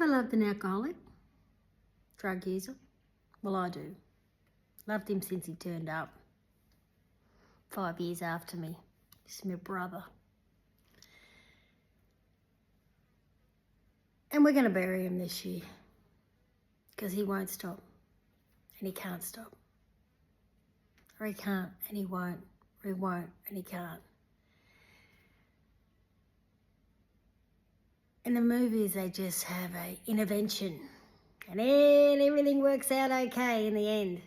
ever loved an alcoholic? Drug user? Well, I do. Loved him since he turned up. 5 years after me. He's my brother. And we're going to bury him this year. Because he won't stop. And he can't stop. Or he can't and he won't. Or he won't and he can't. In the movies, they just have an intervention. And then everything works out okay in the end.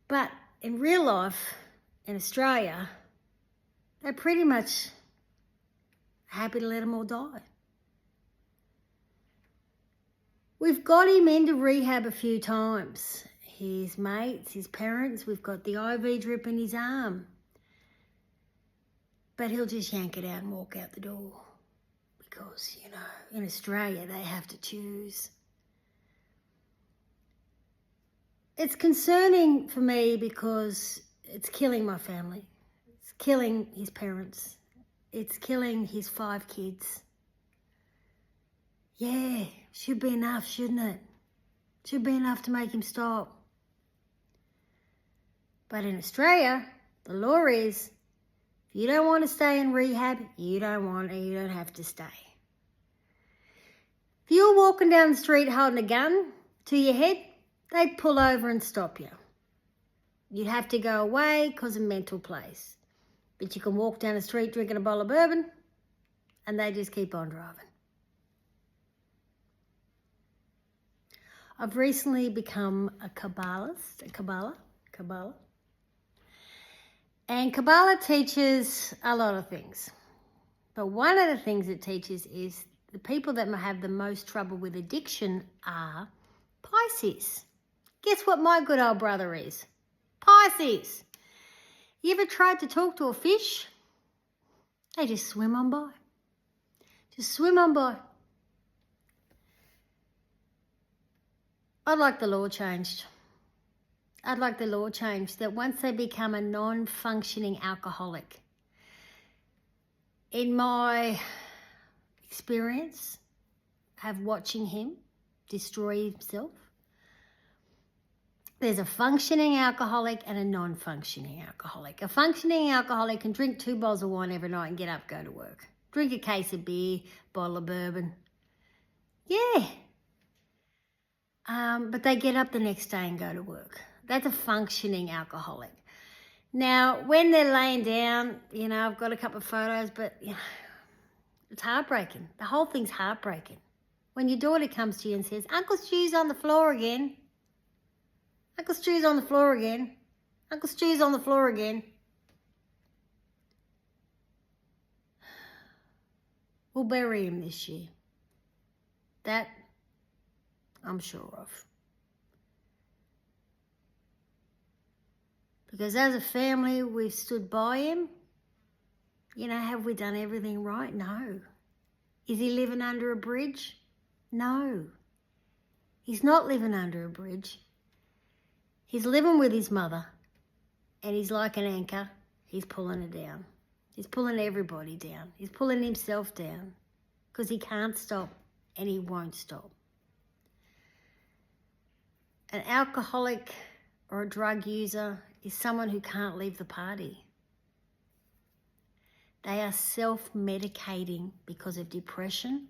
But in real life, in Australia, they're pretty much happy to let them all die. We've got him into rehab a few times. His mates, his parents, we've got the IV drip in his arm. But he'll just yank it out and walk out the door. Because, you know, in Australia, they have to choose. It's concerning for me because it's killing my family. It's killing his parents. It's killing his 5 kids. Yeah, should be enough, shouldn't it? Should be enough to make him stop. But in Australia, the law is, if you don't want to stay in rehab, you don't have to stay. If you're walking down the street holding a gun to your head, they'd pull over and stop you. You'd have to go away because of mental place. But you can walk down the street drinking a bottle of bourbon and they just keep on driving. I've recently become a Kabbalist, Kabbalah. And Kabbalah teaches a lot of things. But one of the things it teaches is the people that have the most trouble with addiction are Pisces. Guess what my good old brother is? Pisces. You ever tried to talk to a fish? They just swim on by. Just swim on by. I'd like the law changed. I'd like the law changed that once they become a non-functioning alcoholic, in my experience of watching him destroy himself, there's a functioning alcoholic and a non-functioning alcoholic. A functioning alcoholic can drink 2 bottles of wine every night and get up, go to work. Drink a case of beer, bottle of bourbon. Yeah. But they get up the next day and go to work. That's a functioning alcoholic. Now, when they're laying down, you know, I've got a couple of photos, but you know, it's heartbreaking. The whole thing's heartbreaking. When your daughter comes to you and says, Uncle Stu's on the floor again. Uncle Stu's on the floor again. Uncle Stu's on the floor again. We'll bury him this year. That I'm sure of. Because as a family, we've stood by him. You know, have we done everything right? No. Is he living under a bridge? No. He's not living under a bridge. He's living with his mother. And he's like an anchor. He's pulling it down. He's pulling everybody down. He's pulling himself down. Because he can't stop and he won't stop. An alcoholic or a drug user is someone who can't leave the party. They are self-medicating because of depression,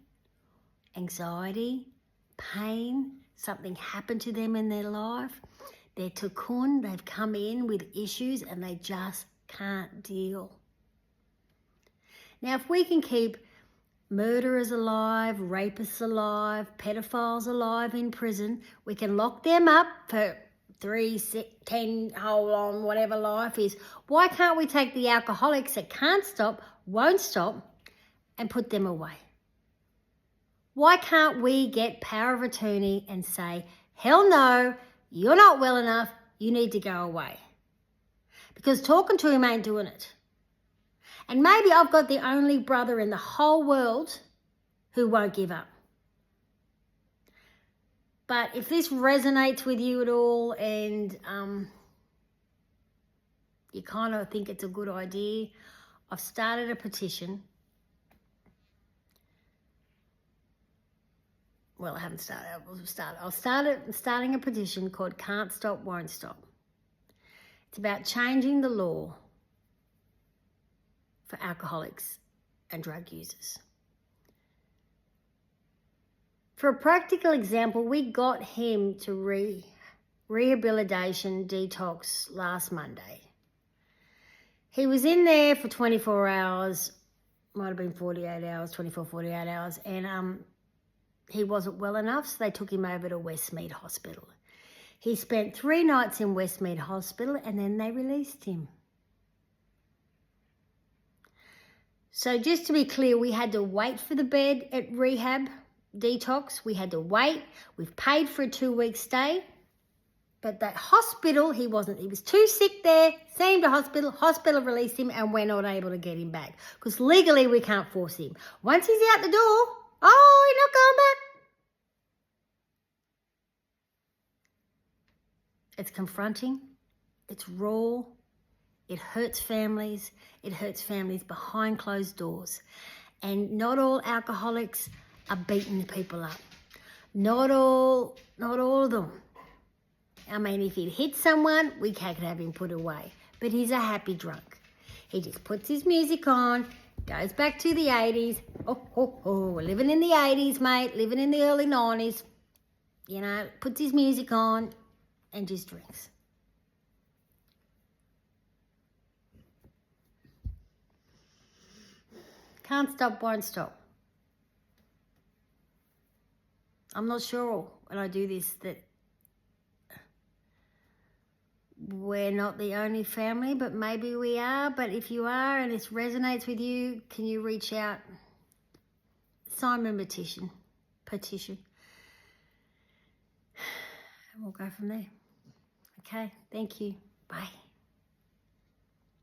anxiety, pain, something happened to them in their life. They're cocoon, they've come in with issues and they just can't deal. Now, if we can keep murderers alive, rapists alive, pedophiles alive in prison, we can lock them up for 3, 6, 10, hold on, whatever life is. Why can't we take the alcoholics that can't stop, won't stop, and put them away? Why can't we get power of attorney and say, hell no, you're not well enough, you need to go away? Because talking to him ain't doing it. And maybe I've got the only brother in the whole world who won't give up. But if this resonates with you at all and you kind of think it's a good idea, I've started a petition well, I haven't started. I'm starting a petition called Can't Stop, Won't Stop. It's about changing the law for alcoholics and drug users. For a practical example, we got him to rehabilitation detox last Monday. He was in there for 24 hours, might have been 48 hours, 24, 48 hours, and he wasn't well enough, so they took him over to Westmead Hospital. He spent 3 nights in Westmead Hospital and then they released him. So just to be clear, we had to wait for the bed at rehab detox. We had to wait. We've paid for a 2-week stay. But that hospital, he was too sick there, sent him to hospital released him, and we're not able to get him back. Because legally we can't force him. Once he's out the door, he's not going back. It's confronting, it's raw, it hurts families behind closed doors. And not all alcoholics are beating people up. Not all of them. I mean, if he'd hit someone, we could have him put away. But he's a happy drunk. He just puts his music on, goes back to the 80s. We're living in the 80s, mate, living in the early 90s. You know, puts his music on and just drinks. Can't stop, won't stop. I'm not sure when I do this that we're not the only family, but maybe we are. But if you are and this resonates with you, can you reach out? Sign my petition. And we'll go from there. Okay, thank you. Bye.